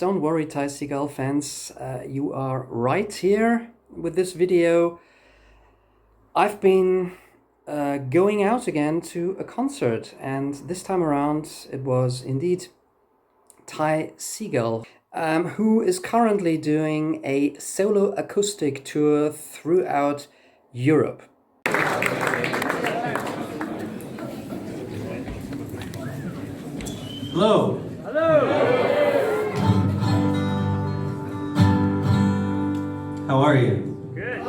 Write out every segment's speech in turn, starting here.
don't worry, Ty Segall fans, you are right here with this video. I've been going out again to a concert, and this time around it was indeed Ty Segall, who is currently doing a solo acoustic tour throughout Europe. Hello. Hello. How are you? Good.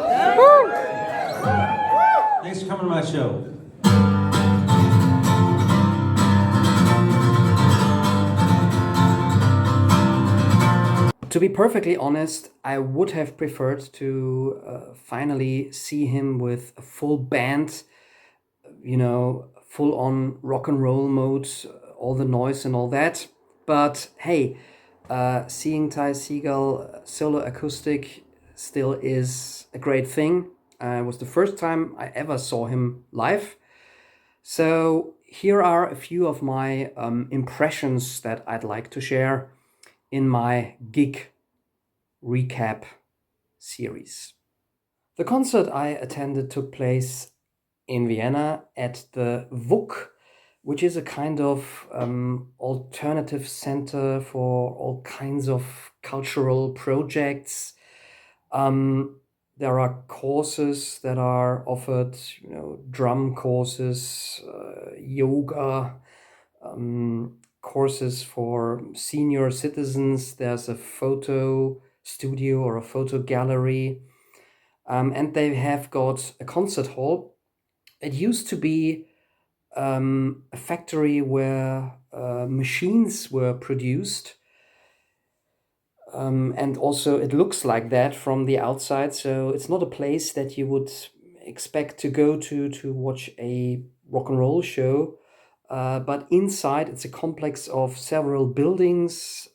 Thanks for coming to my show. To be perfectly honest, I would have preferred to finally see him with a full band, you know, full on rock and roll mode, all the noise and all that. But hey, seeing Ty Segall solo acoustic still is a great thing. It was the first time I ever saw him live. So here are a few of my impressions that I'd like to share in my gig recap series. The concert I attended took place in Vienna at the WUK, which is a kind of alternative center for all kinds of cultural projects. There are courses that are offered, you know, drum courses, yoga, courses for senior citizens. There's a photo studio or a photo gallery, and they have got a concert hall. It used to be a factory where machines were produced, and also it looks like that from the outside, so it's not a place that you would expect to go to watch a rock and roll show. But inside, it's a complex of several buildings.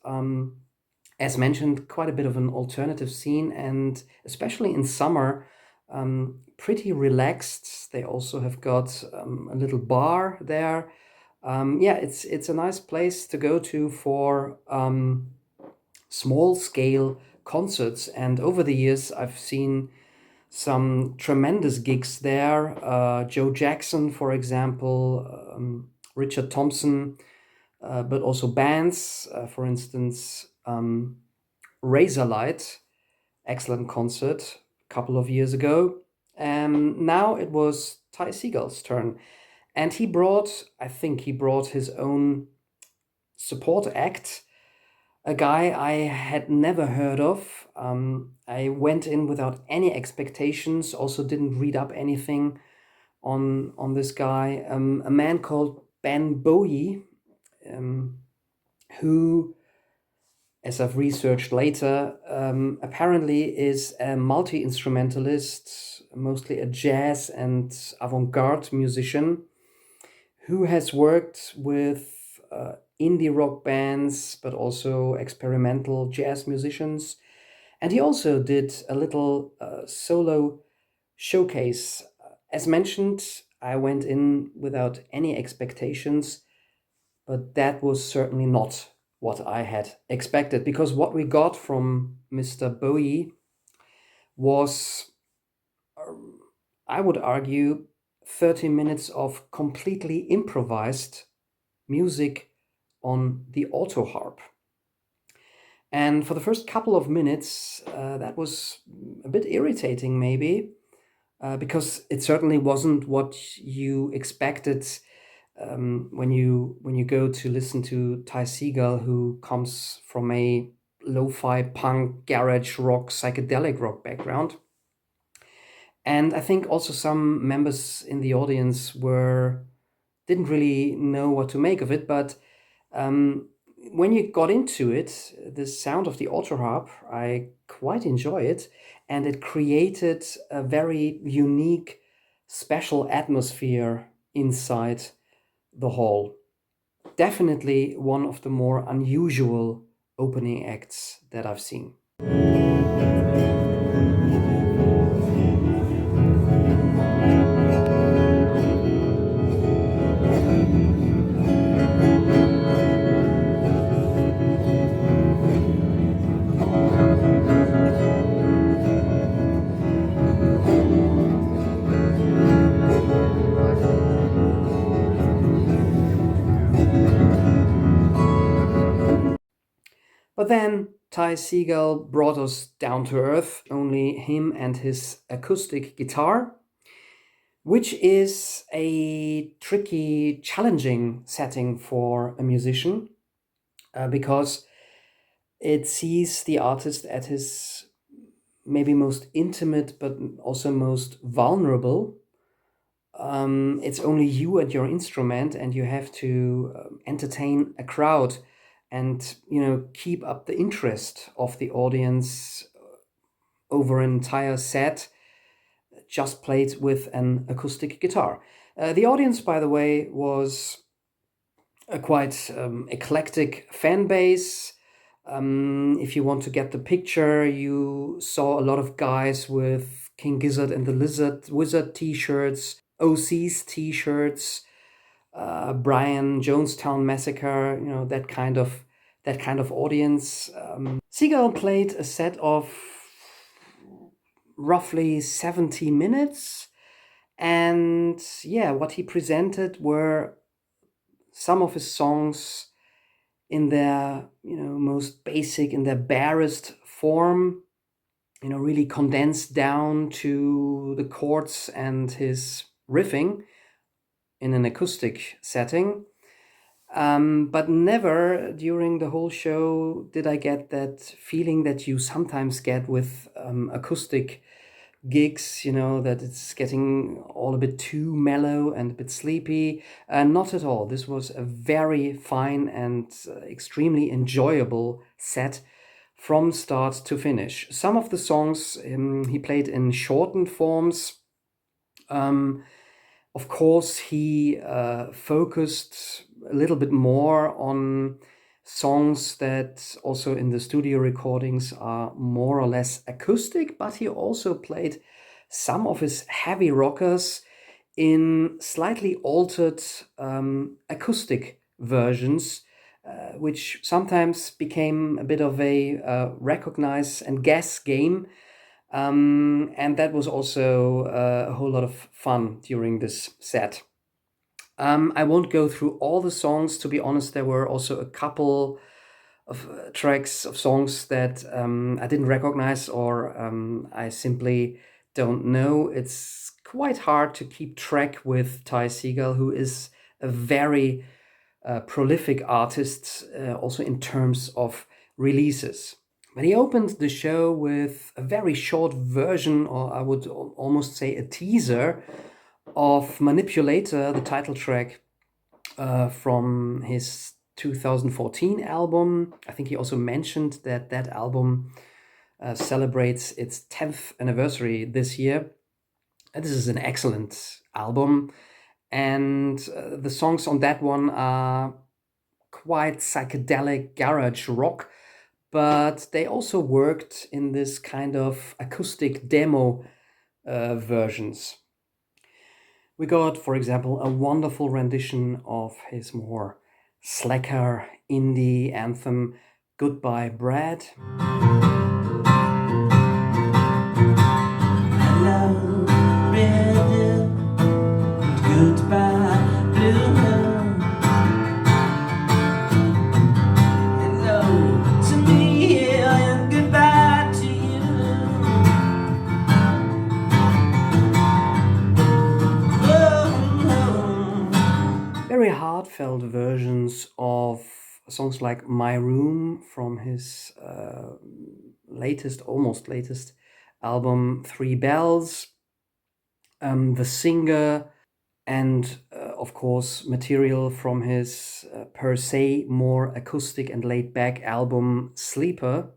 As mentioned, quite a bit of an alternative scene, and especially in summer, pretty relaxed. They also have got a little bar there. Yeah, it's a nice place to go to for small-scale concerts. And over the years, I've seen some tremendous gigs there. Joe Jackson, for example, Richard Thompson, but also bands, for instance, Razorlight, excellent concert a couple of years ago. Now it was Ty Segall's turn, and I think he brought his own support act, a guy I had never heard of. I went in without any expectations, also didn't read up anything on this guy, a man called Ben Bowie, who, as I've researched later, apparently is a multi-instrumentalist, mostly a jazz and avant-garde musician, who has worked with indie rock bands, but also experimental jazz musicians. And he also did a little solo showcase. As mentioned, I went in without any expectations, but that was certainly not what I had expected, because what we got from Mr. Bowie was, I would argue, 30 minutes of completely improvised music on the auto harp. And for the first couple of minutes, that was a bit irritating maybe, because it certainly wasn't what you expected when you go to listen to Ty Segall, who comes from a lo-fi punk, garage rock, psychedelic rock background. And I think also some members in the audience didn't really know what to make of it, but when you got into it, the sound of the auto harp, I quite enjoy it, and it created a very unique, special atmosphere inside the hall. Definitely one of the more unusual opening acts that I've seen. then Ty Segall brought us down to earth, only him and his acoustic guitar, which is a tricky, challenging setting for a musician because it sees the artist at his maybe most intimate but also most vulnerable. It's only you and your instrument, and you have to entertain a crowd and keep up the interest of the audience over an entire set just played with an acoustic guitar. The audience, by the way, was a quite eclectic fan base. If you want to get the picture, you saw a lot of guys with King Gizzard and the Wizard t-shirts, OC's t-shirts, Brian Jonestown Massacre, that kind of audience. Segall played a set of roughly 70 minutes, and what he presented were some of his songs in their most basic, in their barest form, really condensed down to the chords and his riffing in an acoustic setting. But never during the whole show did I get that feeling that you sometimes get with acoustic gigs, that it's getting all a bit too mellow and a bit sleepy. Not at all. This was a very fine and extremely enjoyable set from start to finish. Some of the songs he played in shortened forms. Of course, he focused a little bit more on songs that also in the studio recordings are more or less acoustic, but he also played some of his heavy rockers in slightly altered acoustic versions, which sometimes became a bit of a recognize and guess game. And that was also a whole lot of fun during this set. I won't go through all the songs. To be honest, there were also a couple of tracks of songs that I didn't recognize or I simply don't know. It's quite hard to keep track with Ty Segall, who is a very prolific artist, also in terms of releases. But he opened the show with a very short version, or I would almost say a teaser, of Manipulator, the title track from his 2014 album. I think he also mentioned that album celebrates its 10th anniversary this year. And this is an excellent album. And the songs on that one are quite psychedelic garage rock, but they also worked in this kind of acoustic demo versions. We got, for example, a wonderful rendition of his more slacker indie anthem, Goodbye Brad. Hello, red, goodbye, blue. Hello to me and goodbye to you. Very heartfelt versions of songs like My Room from his almost latest album, Three Bells, The Singer, and of course material from his per se more acoustic and laid-back album, Sleeper,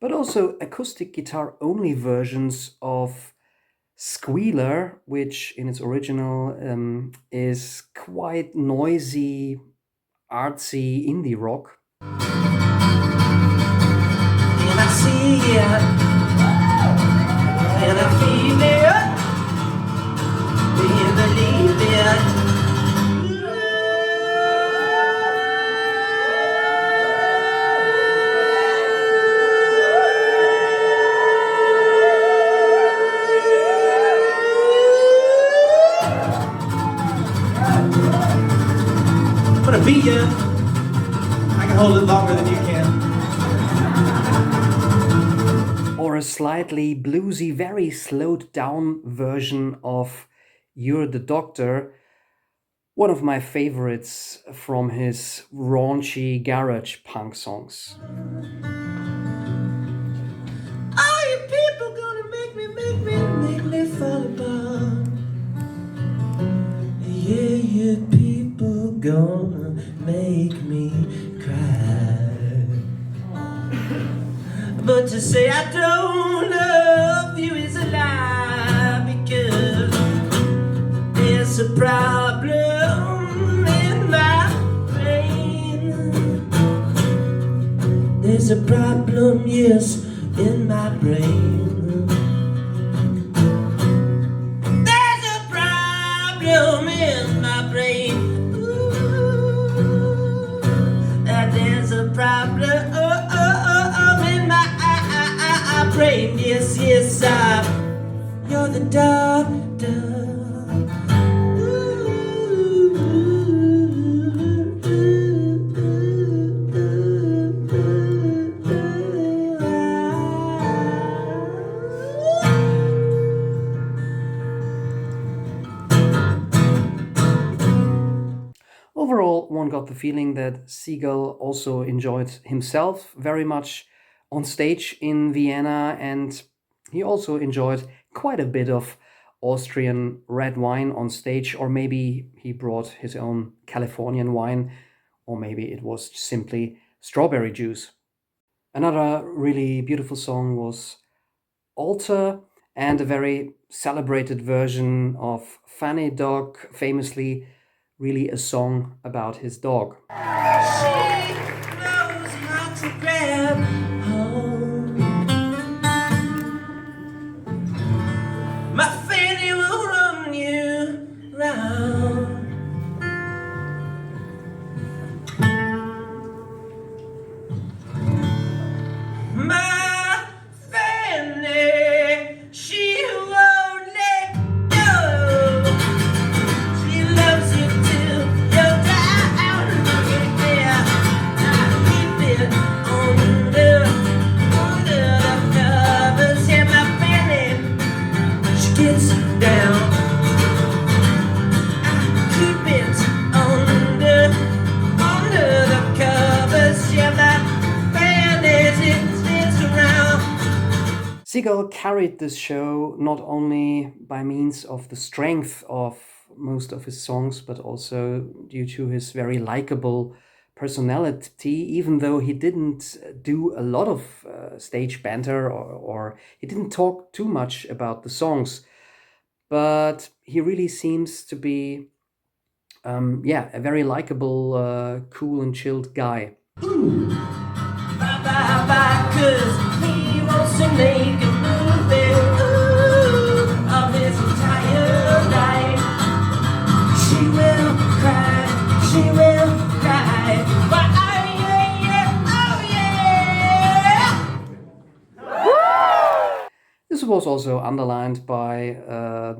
but also acoustic guitar-only versions of Squealer, which in its original is quite noisy, artsy indie rock. And I see it, and I feel it, and I believe it. I'm gonna beat you. I can hold it longer than you can. or a slightly bluesy, very slowed down version of You're the Doctor, one of my favorites from his raunchy garage punk songs. Are you people gonna make me fall apart? Yeah, you people gonna make me cry. But to say I don't love you is a lie, because there's a problem in my brain. There's a problem, yes, in my brain. There's a problem in my brain. Ooh, there's a problem in my brain. Yes, yes, you're the doctor. Overall, one got the feeling that Segall also enjoyed himself very much on stage in Vienna, and he also enjoyed quite a bit of Austrian red wine on stage, or maybe he brought his own Californian wine, or maybe it was simply strawberry juice. Another really beautiful song was Altar, and a very celebrated version of Funny Dog, famously really a song about his dog. She knows how to grab hold. My fanny will run you round. My fanny, she won't let go. She loves you till you're down. Yeah, I keep it under the covers. Yeah, my fanny, she gets down. I keep it under the covers. Yeah, my fanny, it spins around. Segall carried this show not only by means of the strength of most of his songs, but also due to his very likable personality, even though he didn't do a lot of stage banter, or he didn't talk too much about the songs. But he really seems to be, a very likable, cool and chilled guy. Bye, bye, bye, 'cause he wants to make a movie of his entire life. She will cry, she will cry. But oh yeah. This was also underlined by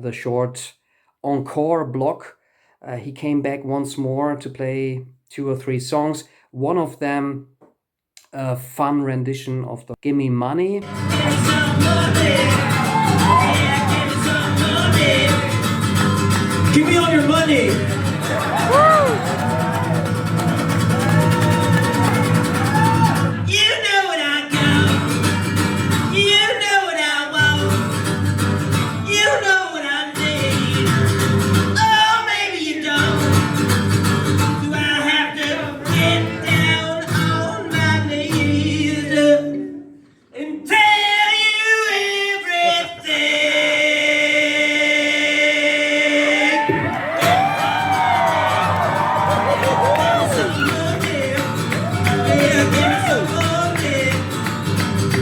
the short encore block. He came back once more to play 2 or 3 songs. One of them, a fun rendition of the Gimme Money. Give me some money. Yeah, give me some money. Give me all your money. You know what I got. You know what I want. You know what I need. Oh, maybe you don't. Do I have to get down on my knees and tell you everything?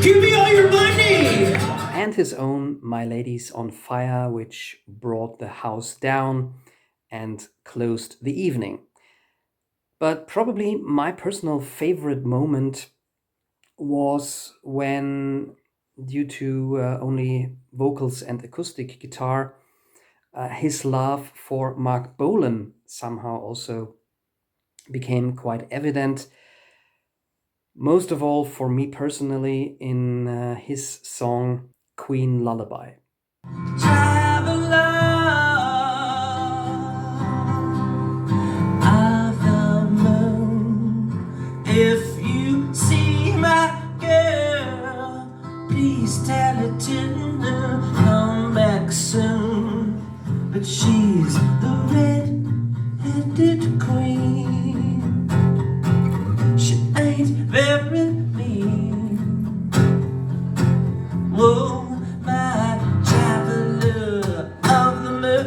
Give me all your money. And his own My Lady's on Fire, which brought the house down and closed the evening. But probably my personal favorite moment was when, due to only vocals and acoustic guitar, his love for Mark Bolan somehow also became quite evident. most of all for me personally in his song Queen Lullaby. Traveler of the moon, if you see my girl, please tell her to come back soon. But she's the red-headed queen. She ain't very mean. Whoa, my traveler of the moon.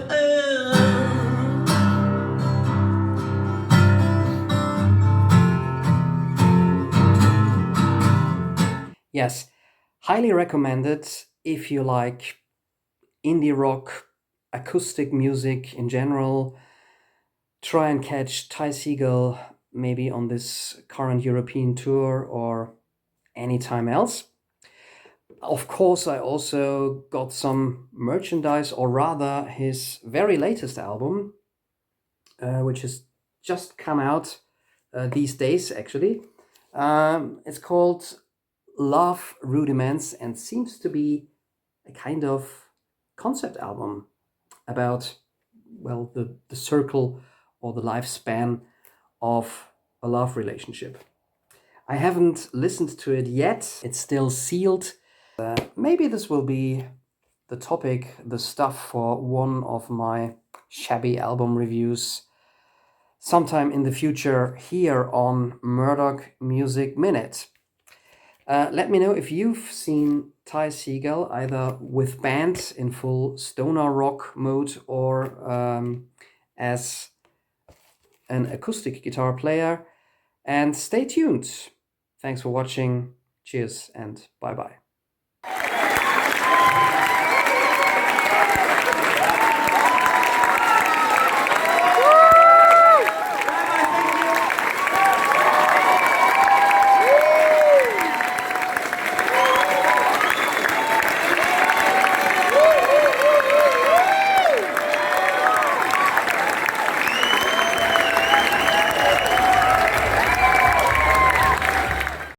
Yes, highly recommended if you like indie rock, acoustic music in general. Try and catch Ty Segall maybe on this current European tour or anytime else. Of course, I also got some merchandise, or rather his very latest album, which has just come out these days actually. It's called Love Rudiments and seems to be a kind of concept album about, well, the circle or the lifespan of a love relationship. I haven't listened to it yet. It's still sealed. Maybe this will be the topic, the stuff for one of my shabby album reviews sometime in the future here on Murdock Music Minute. Let me know if you've seen Ty Segall either with band in full stoner rock mode or as an acoustic guitar player. And stay tuned. Thanks for watching. Cheers and bye-bye.